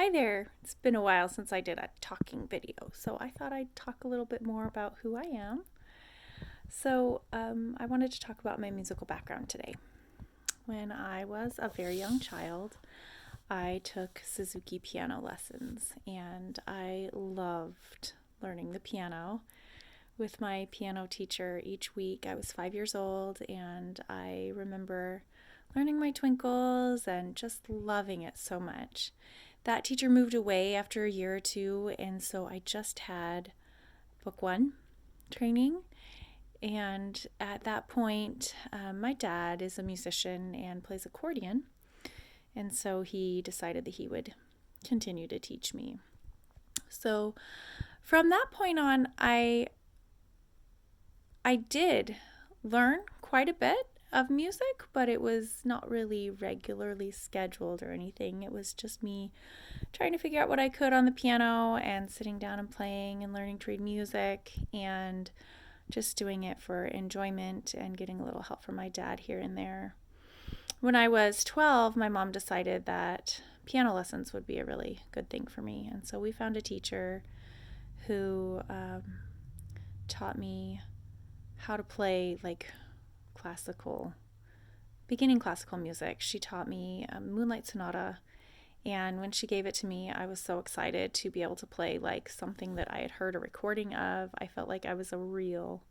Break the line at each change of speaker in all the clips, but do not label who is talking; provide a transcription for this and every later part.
Hi there. It's been a while since I did a talking video, so I thought I'd talk a little bit more about who I am. I wanted to talk about my musical background today. When I was a very young child, I took Suzuki piano lessons, and I loved learning the piano with my piano teacher each week. I was 5 years old, and I remember learning my twinkles and just loving it so much. That teacher moved away after a year or two, and so I just had book one training. And at that point, my dad is a musician and plays accordion, and so he decided that he would continue to teach me. So from that point on, I did learn quite a bit of music, but it was not really regularly scheduled or anything. It was just me trying to figure out what I could on the piano and sitting down and playing and learning to read music and just doing it for enjoyment and getting a little help from my dad here and there. When I was 12, my mom decided that piano lessons would be a really good thing for me, and so we found a teacher who taught me how to play like beginning classical music. She taught me Moonlight Sonata, and when she gave it to me, I was so excited to be able to play like something that I had heard a recording of. I felt like I was a real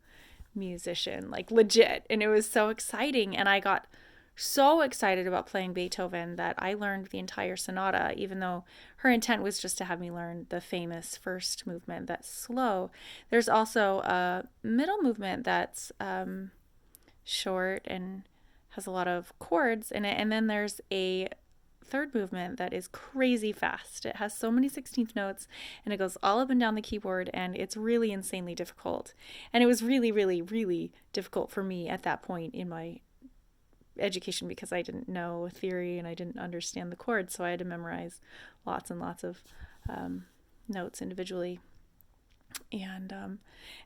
musician, like legit, and it was so exciting. And I got so excited about playing Beethoven that I learned the entire sonata, even though her intent was just to have me learn the famous first movement that's slow. There's also a middle movement that's short and has a lot of chords in it, and then there's a third movement that is crazy fast. It has so many 16th notes, and it goes all up and down the keyboard, and it's really insanely difficult. And it was really, really, really difficult for me at that point in my education because I didn't know theory and I didn't understand the chords, so I had to memorize lots and lots of notes individually. And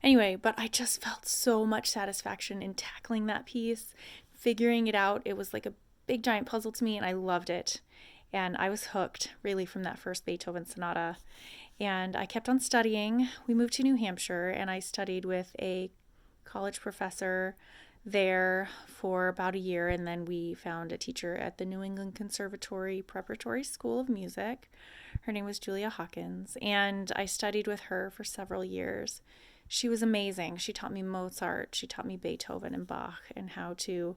anyway, but I just felt so much satisfaction in tackling that piece, figuring it out. It was like a big giant puzzle to me, and I loved it. And I was hooked really from that first Beethoven sonata. And I kept on studying. We moved to New Hampshire, and I studied with a college professor there for about a year, and then we found a teacher at the New England Conservatory Preparatory School of Music. Her name was Julia Hawkins, and I studied with her for several years. She was amazing. She taught me Mozart, she taught me Beethoven and Bach, and how to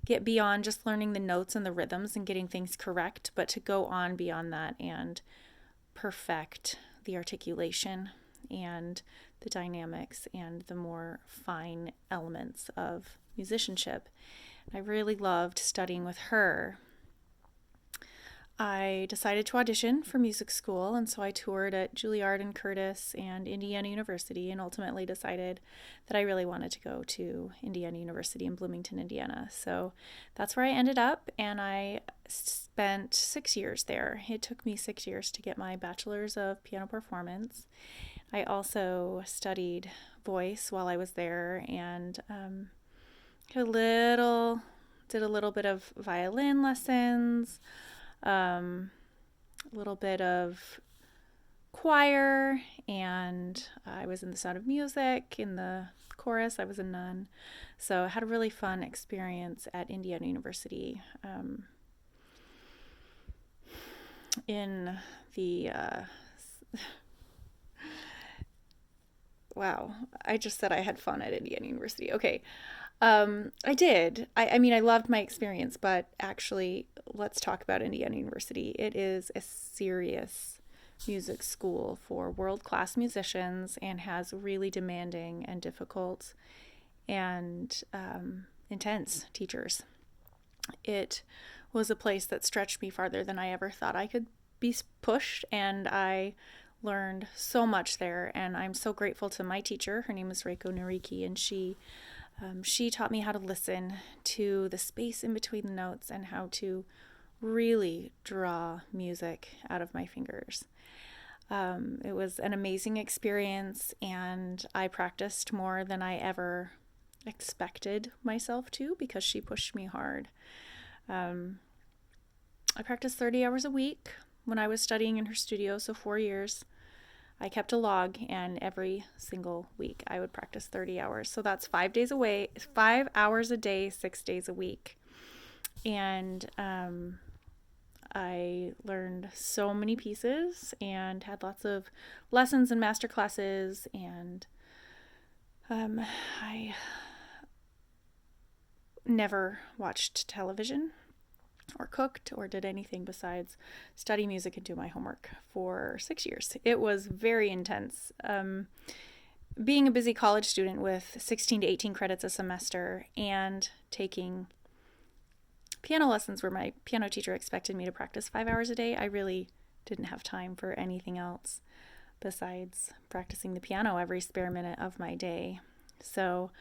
get beyond just learning the notes and the rhythms and getting things correct, but to go on beyond that and perfect the articulation and the dynamics and the more fine elements of musicianship. I really loved studying with her. I decided to audition for music school, and so I toured at Juilliard and Curtis and Indiana University, and ultimately decided that I really wanted to go to Indiana University in Bloomington, Indiana. So that's where I ended up, and I spent 6 years there. It took me 6 years to get my bachelor's of piano performance. I also studied voice while I was there, and did a little bit of violin lessons, a little bit of choir, and I was in the Sound of Music in the chorus. I was a nun, so I had a really fun experience at Indiana University. In the Wow, I just said I had fun at Indiana University. Okay. I did. I mean, I loved my experience, but actually, let's talk about Indiana University. It is a serious music school for world-class musicians and has really demanding and difficult and intense teachers. It was a place that stretched me farther than I ever thought I could be pushed, and I learned so much there, and I'm so grateful to my teacher. Her name is Reiko Noriki, and she taught me how to listen to the space in between the notes and how to really draw music out of my fingers. It was an amazing experience, and I practiced more than I ever expected myself to because she pushed me hard. I practiced 30 hours a week when I was studying in her studio, so 4 years. I kept a log, and every single week I would practice 30 hours. So that's 5 days away, 5 hours a day, 6 days a week. And I learned so many pieces and had lots of lessons and master classes. And I never watched television or cooked or did anything besides study music and do my homework for 6 years. It was very intense. Being a busy college student with 16 to 18 credits a semester and taking piano lessons where my piano teacher expected me to practice 5 hours a day, I really didn't have time for anything else besides practicing the piano every spare minute of my day. So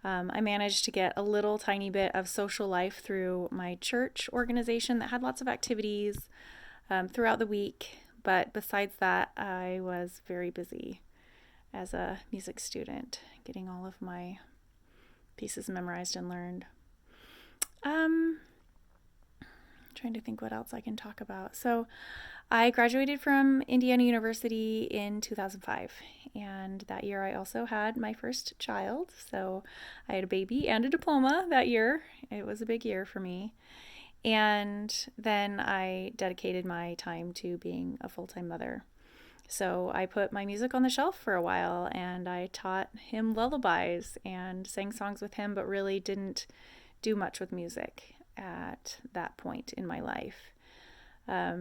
I managed to get a little tiny bit of social life through my church organization that had lots of activities throughout the week. But besides that, I was very busy as a music student, getting all of my pieces memorized and learned. Trying to think what else I can talk about. So I graduated from Indiana University in 2005, and that year I also had my first child. So I had a baby and a diploma that year. It was a big year for me. And then I dedicated my time to being a full-time mother. So I put my music on the shelf for a while, and I taught him lullabies and sang songs with him, but really didn't do much with music at that point in my life. I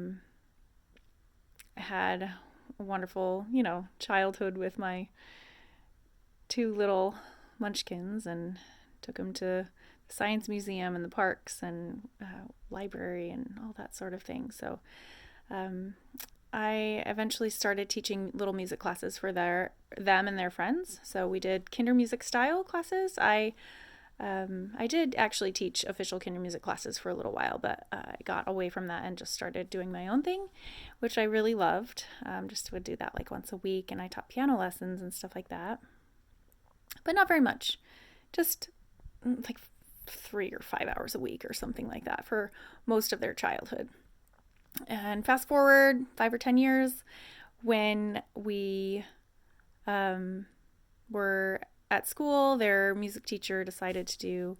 had a wonderful, childhood with my two little munchkins, and took them to the science museum and the parks and library and all that sort of thing. So I eventually started teaching little music classes for them and their friends. So we did kinder music style classes. I did actually teach official kinder music classes for a little while, but I got away from that and just started doing my own thing, which I really loved. Just would do that like once a week, and I taught piano lessons and stuff like that, but not very much, just like 3 or 5 hours a week or something like that for most of their childhood. And fast forward 5 or 10 years, when we were at school, their music teacher decided to do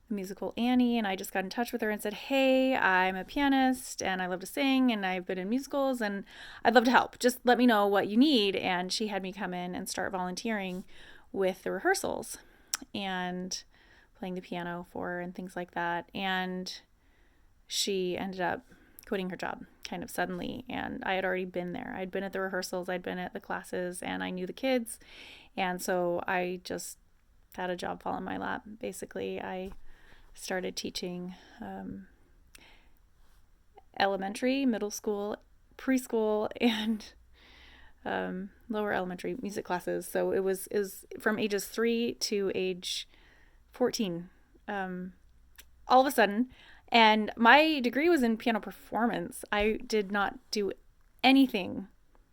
the musical Annie, and I just got in touch with her and said, hey, I'm a pianist and I love to sing and I've been in musicals and I'd love to help. Just let me know what you need. And she had me come in and start volunteering with the rehearsals and playing the piano for her and things like that. And she ended up quitting her job kind of suddenly, and I had already been there. I'd been at the rehearsals, I'd been at the classes, and I knew the kids. And so I just had a job fall in my lap. Basically, I started teaching elementary, middle school, preschool, and lower elementary music classes. So it was from ages 3 to age 14, all of a sudden. And my degree was in piano performance. I did not do anything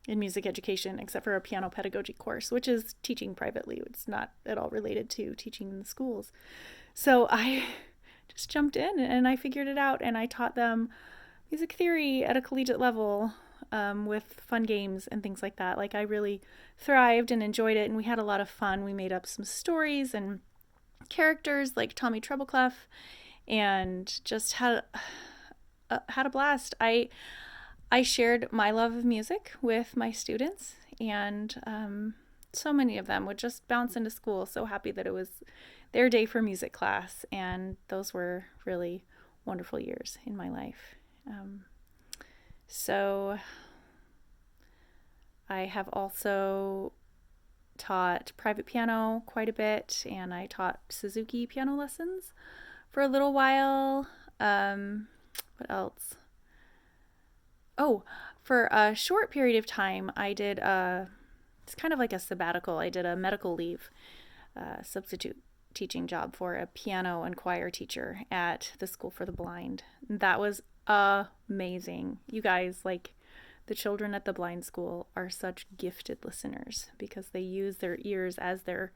in music education except for a piano pedagogy course, which is teaching privately. It's not at all related to teaching in the schools. So I just jumped in and I figured it out, and I taught them music theory at a collegiate level with fun games and things like that. Like, I really thrived and enjoyed it, and we had a lot of fun. We made up some stories and characters like Tommy Trebleclef, and just had a blast. I shared my love of music with my students, and so many of them would just bounce into school so happy that it was their day for music class, and those were really wonderful years in my life. So I have also taught private piano quite a bit, and I taught Suzuki piano lessons for a little while. What else? Oh, for a short period of time, I did it's kind of like a sabbatical. I did a medical leave substitute teaching job for a piano and choir teacher at the School for the Blind. That was amazing. You guys, like, the children at the blind school are such gifted listeners because they use their ears as their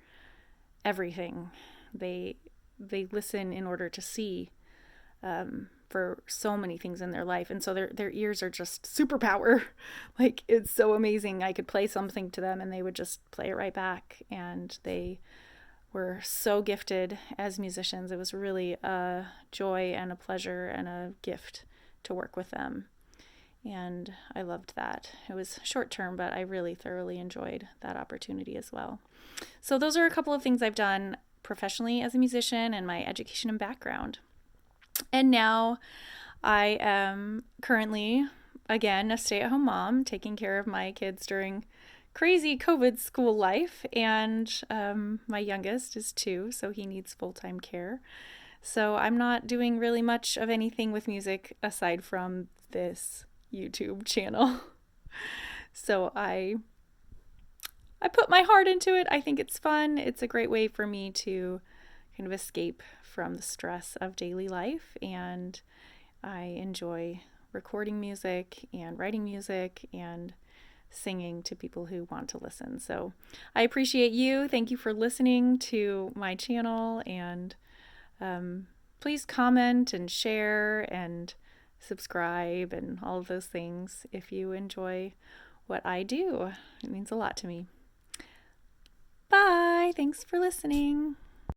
everything. They listen in order to see, for so many things in their life. And so their ears are just superpower. Like, it's so amazing. I could play something to them and they would just play it right back. And they were so gifted as musicians. It was really a joy and a pleasure and a gift to work with them. And I loved that. It was short term, but I really thoroughly enjoyed that opportunity as well. So those are a couple of things I've done professionally as a musician and my education and background. And now I am currently, again, a stay-at-home mom, taking care of my kids during crazy COVID school life. And my youngest is 2, so he needs full-time care. So I'm not doing really much of anything with music aside from this YouTube channel. So I put my heart into it. I think it's fun. It's a great way for me to kind of escape from the stress of daily life, and I enjoy recording music and writing music and singing to people who want to listen. So I appreciate you. Thank you for listening to my channel, and please comment and share and subscribe and all of those things if you enjoy what I do. It means a lot to me. Bye. Thanks for listening.